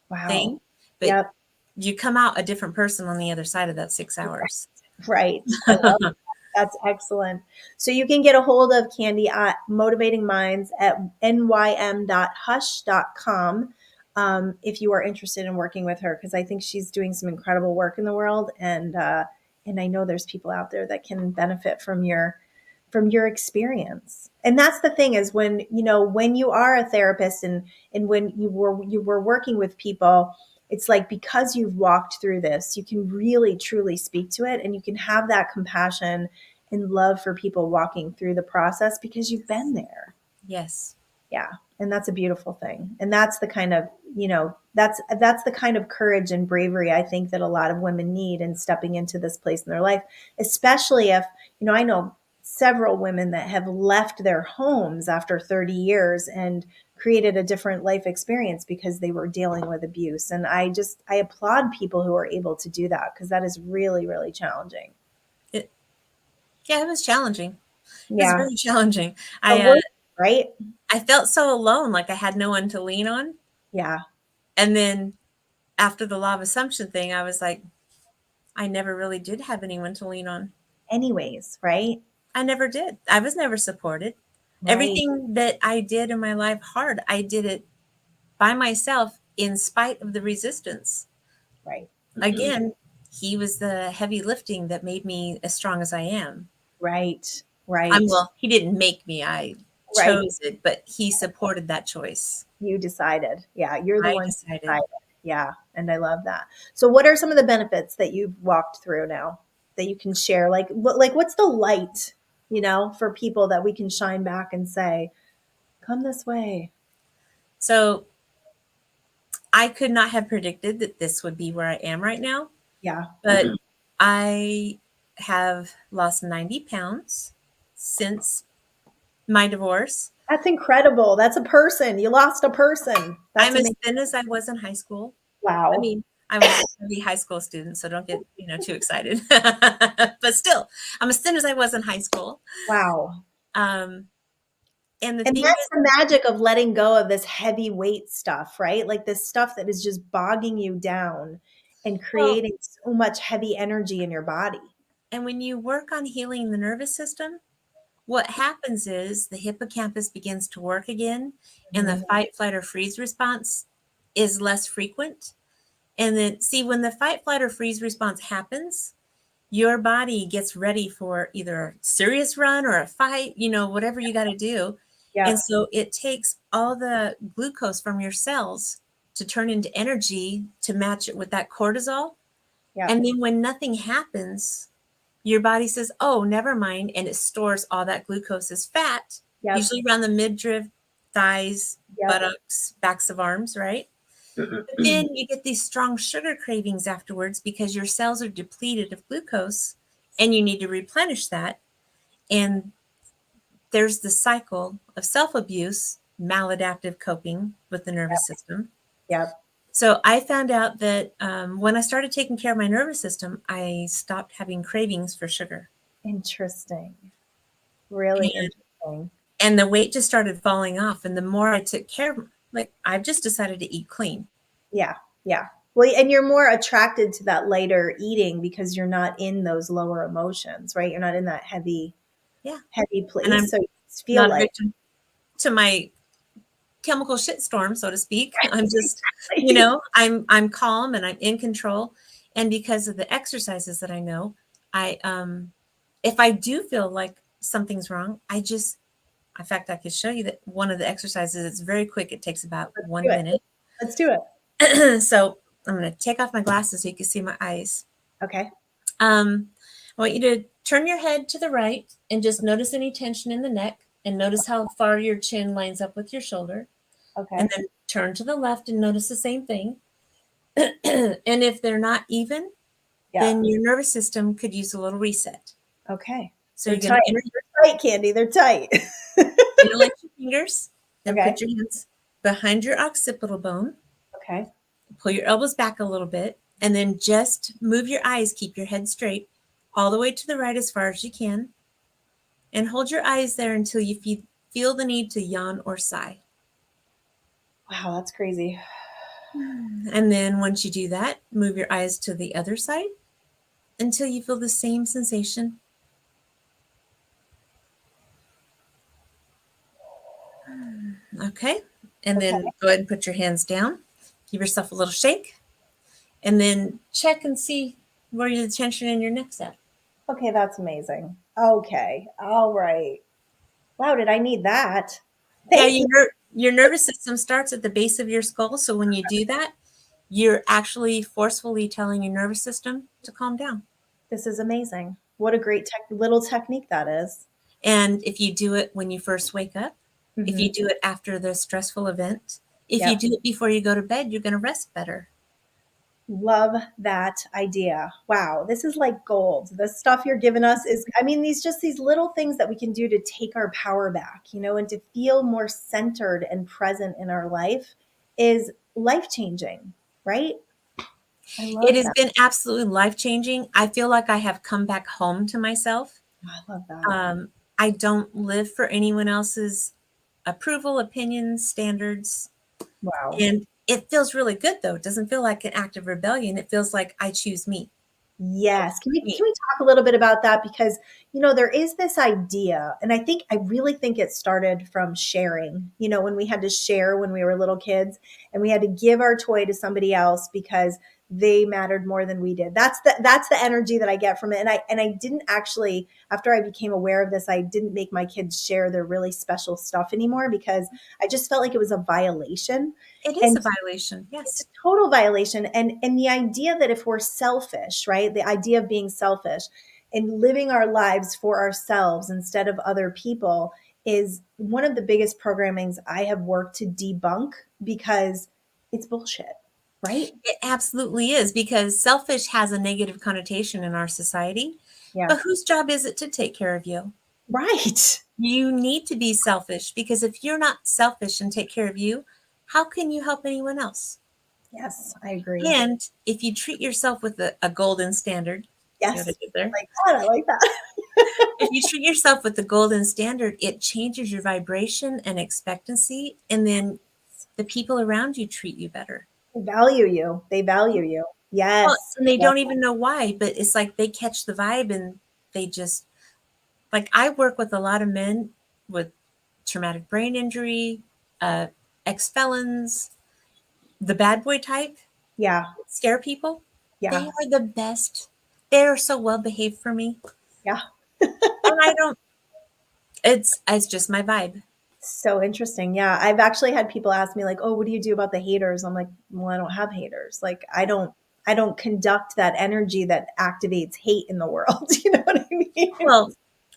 Wow. thing, but Yep. you come out a different person on the other side of that 6 hours. Right. I love That's excellent. So you can get a hold of Candy at Motivating Minds at nym.hush.com if you are interested in working with her, because I think she's doing some incredible work in the world, and I know there's people out there that can benefit from your experience. And that's the thing is when you are a therapist and when you were working with people, it's like because you've walked through this, you can really truly speak to it and you can have that compassion and love for people walking through the process because you've been there. Yes. Yeah. And that's a beautiful thing. And that's the kind of, that's the kind of courage and bravery I think that a lot of women need in stepping into this place in their life, especially if, I know several women that have left their homes after 30 years and created a different life experience because they were dealing with abuse. And I applaud people who are able to do that because that is really, really challenging. It, yeah, it was challenging. It was Yeah. very challenging. But worth it, right? I felt so alone, like I had no one to lean on. Yeah. And then after the law of assumption thing, I was like, I never really did have anyone to lean on. Anyways, right? I never did. I was never supported. Right. Everything that I did in my life hard, I did it by myself in spite of the resistance. Right. Again, he was the heavy lifting that made me as strong as I am. Right. Right. Well, he didn't make me, I Right. chose it, but he supported that choice. You decided. Yeah. You're the I one who decided. decided. Yeah. And I love that. So what are some of the benefits that you've walked through now that you can share? Like what's the light, for people that we can shine back and say, come this way? So I could not have predicted that this would be where I am right now, Yeah. but I have lost 90 pounds since my divorce. That's incredible. That's a person. You lost a person. That's I'm as amazing. thin as I was in high school. I Wow. mean, I was a heavy high school student, so don't get, too excited. But still, I'm as thin as I was in high school. Wow. Um, and the And thing that's is, the magic of letting go of this heavyweight stuff, right? Like this stuff that is just bogging you down and well, creating so much heavy energy in your body. and when you work on healing the nervous system, what happens is the hippocampus begins to work again, and the Mhm. fight, flight, or freeze response is less frequent. And then, see, when the fight, flight, or freeze response happens, your body gets ready for either a serious run or a fight, whatever you got to do. And Yep. so it takes all the glucose from your cells to turn into energy to match it with that cortisol. Yep. And then when nothing happens, your body says, oh, never mind. And it stores all that glucose as fat, Yep. usually around the midriff, thighs, Yep. buttocks, backs of arms, right? But then you get these strong sugar cravings afterwards because your cells are depleted of glucose and you need to replenish that. And there's the cycle of self abuse, maladaptive coping with the nervous system. Yep. So I found out that when I started taking care of my nervous system, I stopped having cravings for sugar. Interesting. Really And, interesting. and the weight just started falling off. And the more I took care of, like, I've just decided to eat clean. Yeah. Yeah. Well, and you're more attracted to that lighter eating because you're not in those lower emotions, right? You're not in that heavy, Yeah. heavy And place. I'm So you just feel not a like, victim to my chemical shitstorm, so to speak. I'm just, right? I'm calm and I'm in control. And because of the exercises that I know, I if I do feel like something's wrong, in fact, I could show you that one of the exercises. It's very quick. It takes about Let's do 1 it. minute. Let's do it. So I'm going to take off my glasses so you can see my eyes. Okay. I want you to turn your head to the right and just notice any tension in the neck and notice how far your chin lines up with your shoulder. And Okay. then turn to the left and notice the same thing. And if they're not even, Yeah. then your nervous system could use a little reset. Okay. So They're you're going tight. to They're tight, Candy. They're tight. interlace your fingers, then Okay. put your hands behind your occipital bone, Okay. pull your elbows back a little bit, and then just move your eyes, keep your head straight, all the way to the right as far as you can, and hold your eyes there until you feel the need to yawn or sigh. Wow, that's crazy. And then once you do that, move your eyes to the other side until you feel the same sensation. Okay. And Okay. then go ahead and put your hands down. Give yourself a little shake. And then check and see where the tension in your neck's at. Okay, that's amazing. Okay. All right. Wow, did I need that? Yeah, Thank you. your nervous system starts at the base of your skull. So when you do that, you're actually forcefully telling your nervous system to calm down. This is amazing. What a great little technique that is. And if you do it when you first wake up, if you Mm-hmm. do it after the stressful event, if you Yep. do it before you go to bed, you're going to rest better. Love that idea. Wow, this is like gold. The stuff you're giving us is, I mean, these little things that we can do to take our power back, and to feel more centered and present in our life is life changing, right? I It love has that. been absolutely life changing. I feel like I have come back home to myself. I love that. I don't live for anyone else's approval, opinions, standards. Wow. And it feels really good, though. It doesn't feel like an act of rebellion. It feels like I choose me. I Yes. Can choose we me. can we talk a little bit about that? Because, there is this idea, and I really think it started from sharing, when we had to share when we were little kids and we had to give our toy to somebody else because they mattered more than we did. That's the energy that I get from it. And I didn't actually, after I became aware of this, I didn't make my kids share their really special stuff anymore because I just felt like it was a violation. It is And a violation. it's a Yes. total violation. And the idea that if we're selfish, right? The idea of being selfish and living our lives for ourselves instead of other people is one of the biggest programmings I have worked to debunk because it's bullshit, right? It absolutely is because selfish has a negative connotation in our society. Yeah. But whose job is it to take care of you? Right. You need to be selfish because if you're not selfish and take care of you, how can you help anyone else? Yes, I agree. And if you treat yourself with a golden standard, see what I Yes. did there? Like that. I like that. If you treat yourself with the golden standard, it changes your vibration and expectancy, and then the people around you treat you better. They value you. They value you. Well, Yes. and they Yes. don't even know why, but it's like they catch the vibe and they just like I work with a lot of men with traumatic brain injury, uh, ex felons, the bad boy type, Yeah. scare people. They Yeah. are the best. They are so well behaved for me, Yeah. and I don't. It's just my vibe. So interesting. Yeah. I've actually had people ask me like, "Oh, what do you do about the haters?" I'm like, "Well, I don't have haters. Like I don't conduct that energy that activates hate in the world." You know what I mean? Well,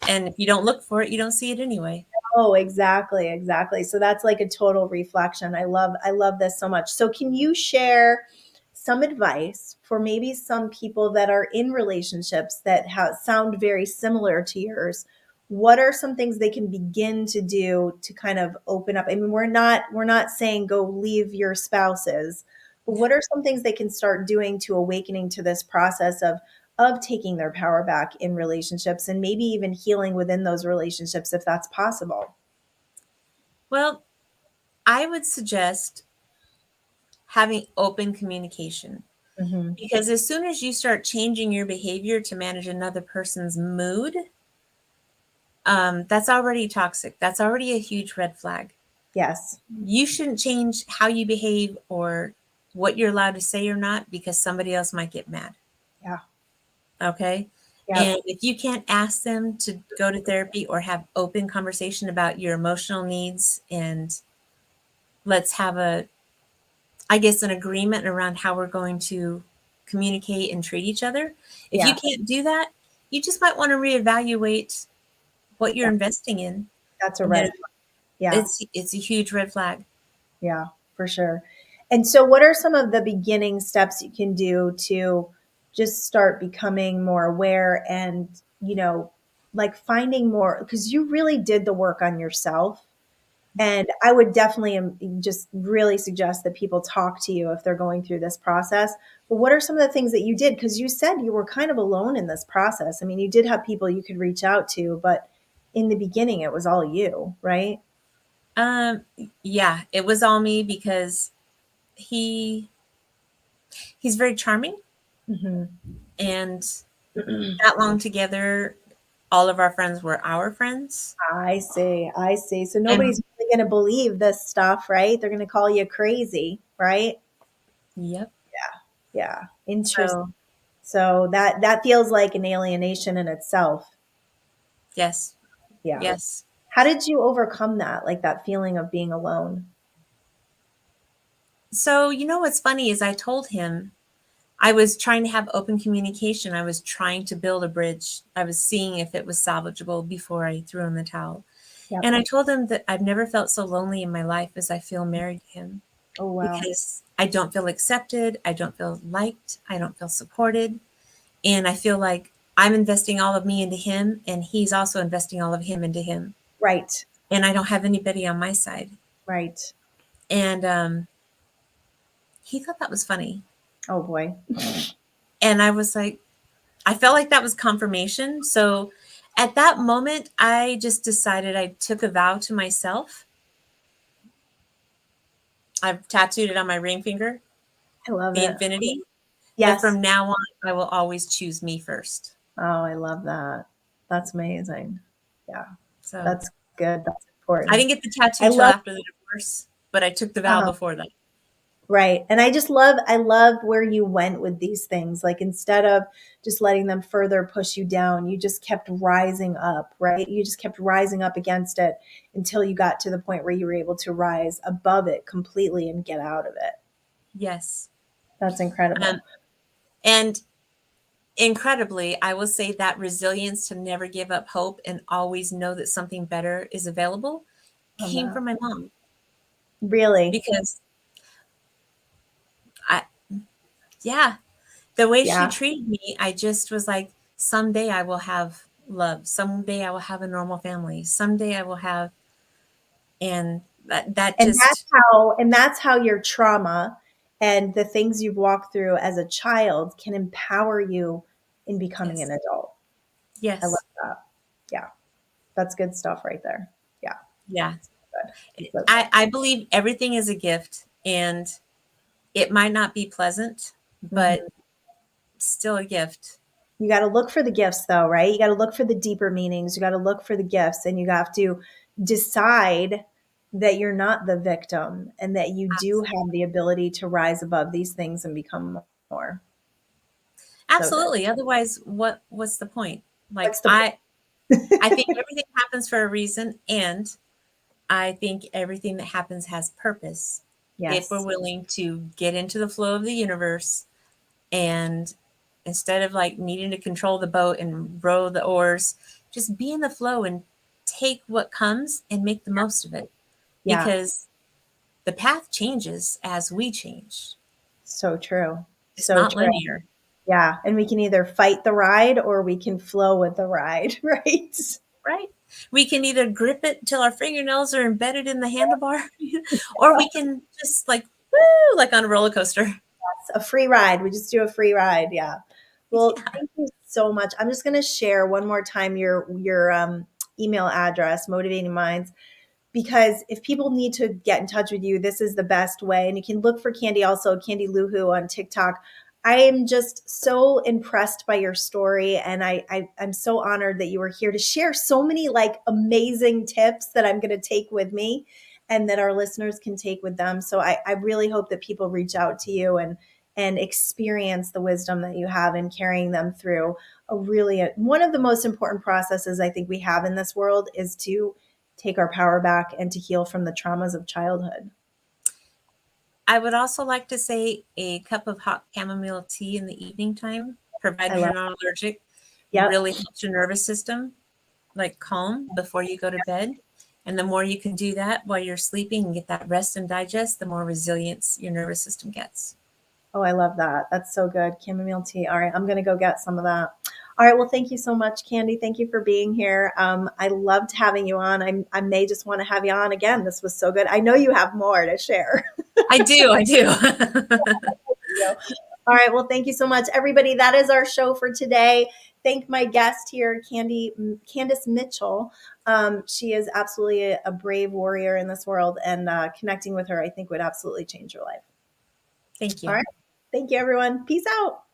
and if you don't look for it, you don't see it anyway. Oh, exactly, exactly. So that's like a total reflection. I love this so much. So can you share some advice for maybe some people that are in relationships that sound very similar to yours? What are some things they can begin to do to kind of open up? I mean, we're not saying go leave your spouses, but what are some things they can start doing to awakening to this process of taking their power back in relationships and maybe even healing within those relationships if that's possible. Well, I would suggest having open communication Hmm. because as soon as you start changing your behavior to manage another person's mood, that's already toxic. That's already a huge red flag. Yes. You shouldn't change how you behave or what you're allowed to say or not because somebody else might get mad. Yeah. Okay. Yep. And if you can't ask them to go to therapy or have open conversation about your emotional needs, and let's have I guess, an agreement around how we're going to communicate and treat each other. If you Yeah. can't do that, you just might want to reevaluate what you're Yeah. investing in. That's a And then red. Yeah. it's a huge red flag. Yeah, for sure. And so, what are some of the beginning steps you can do to just start becoming more aware and, like finding more? Because you really did the work on yourself. And I would definitely just really suggest that people talk to you if they're going through this process. But what are some of the things that you did? Because you said you were kind of alone in this process. I mean, you did have people you could reach out to, but in the beginning, it was all you, right? Um, yeah, it was all me because he he's very charming, Hmm. and that long together, all of our friends were our friends. I see. I see. So And nobody's really going to believe this stuff, right? They're going to call you crazy, right? yep. Yeah. Interesting. So So that feels like an alienation in itself. yes, Yeah. yes. How did you overcome that, like that feeling of being alone? So what's funny is I told him I was trying to have open communication. I was trying to build a bridge. I was seeing if it was salvageable before I threw in the towel. Yep. And I told him that I've never felt so lonely in my life as I feel married to him, Oh, wow. because I don't feel accepted. I don't feel liked. I don't feel supported. And I feel like I'm investing all of me into him, and he's also investing all of him into him. Right. And I don't have anybody on my side. Right. And he thought that was funny. Oh, boy. And I was like, I felt like that was confirmation. So at that moment, I just decided, I took a vow to myself. I've tattooed it on my ring finger, I love the it. infinity, that Yes. from now on, I will always choose me first. Oh, I love that. That's amazing. Yeah. So That's good. That's I important. didn't get the tattoo I till love, after the divorce, but I took the vow uh before that. right. And I love where you went with these things. Like instead of just letting them further push you down, you just kept rising up, right? You just kept rising up against it until you got to the point where you were able to rise above it completely and get out of it. Yes. That's Um, incredible. and incredibly, I will say that resilience to never give up hope and always know that something better is available Love came that. from my mom. Really? Because I, yeah, the way she Yeah. treated me, I just was like, someday I will have love. Someday I will have a normal family. Someday I will have, and that And that's just, how your trauma and the things you've walked through as a child can empower you in becoming an yes, adult. I love yes, that. Yeah. That's good stuff right there. Yeah. yeah. Good. So good. I believe everything is a gift, and it might not be pleasant, but Mhm. still a gift. You got to look for the gifts though, right? You got to look for the deeper meanings. You got to look for the gifts and you have to decide that you're not the victim and that you do have the ability to rise above these things and become more. So good. Absolutely. Otherwise, what's the point? Like What's the I think point? everything happens for a reason, and I think everything that happens has purpose. If we're Yes. willing to get into the flow of the universe, and instead of like needing to control the boat and row the oars, just be in the flow and take what comes and make the most of it, Yeah. because the path changes as we change. So true. It's So not true. linear, Yeah. And we can either fight the ride or we can flow with the ride, right? right? We can either grip it till our fingernails are embedded in the handlebar, or we can just like woo, like on a roller coaster. A free ride. We just do a free ride. Yeah. Well, Yeah. thank you so much. I'm just going to share one more time your email address, Motivating Minds, because if people need to get in touch with you, this is the best way. And you can look for Candy also, Candy Luhu on TikTok. I am just so impressed by your story, and I'm so honored that you were here to share so many like amazing tips that I'm going to take with me, and that our listeners can take with them. So I really hope that people reach out to you and experience the wisdom that you have in carrying them through one of the most important processes I think we have in this world is to take our power back and to heal from the traumas of childhood. I would also like to say a cup of hot chamomile tea in the evening time, I provided you're love. not allergic, Yep. really helps your nervous system like calm before you go to bed. And the more you can do that while you're sleeping and get that rest and digest, the more resilience your nervous system gets. Oh, I love that. That's so good. Chamomile tea. All right, I'm going to go get some of that. All right. Well, thank you so much, Candy. Thank you for being here. I loved having you on. I may just want to have you on again. This was so good. I know you have more to share. I do. I do. All right. Well, thank you so much, everybody. That is our show for today. Thank my guest here, Candice Mitchell. She is absolutely a brave warrior in this world, and connecting with her, I think, would absolutely change your life. Thank All you. right. Thank you, everyone. Peace out.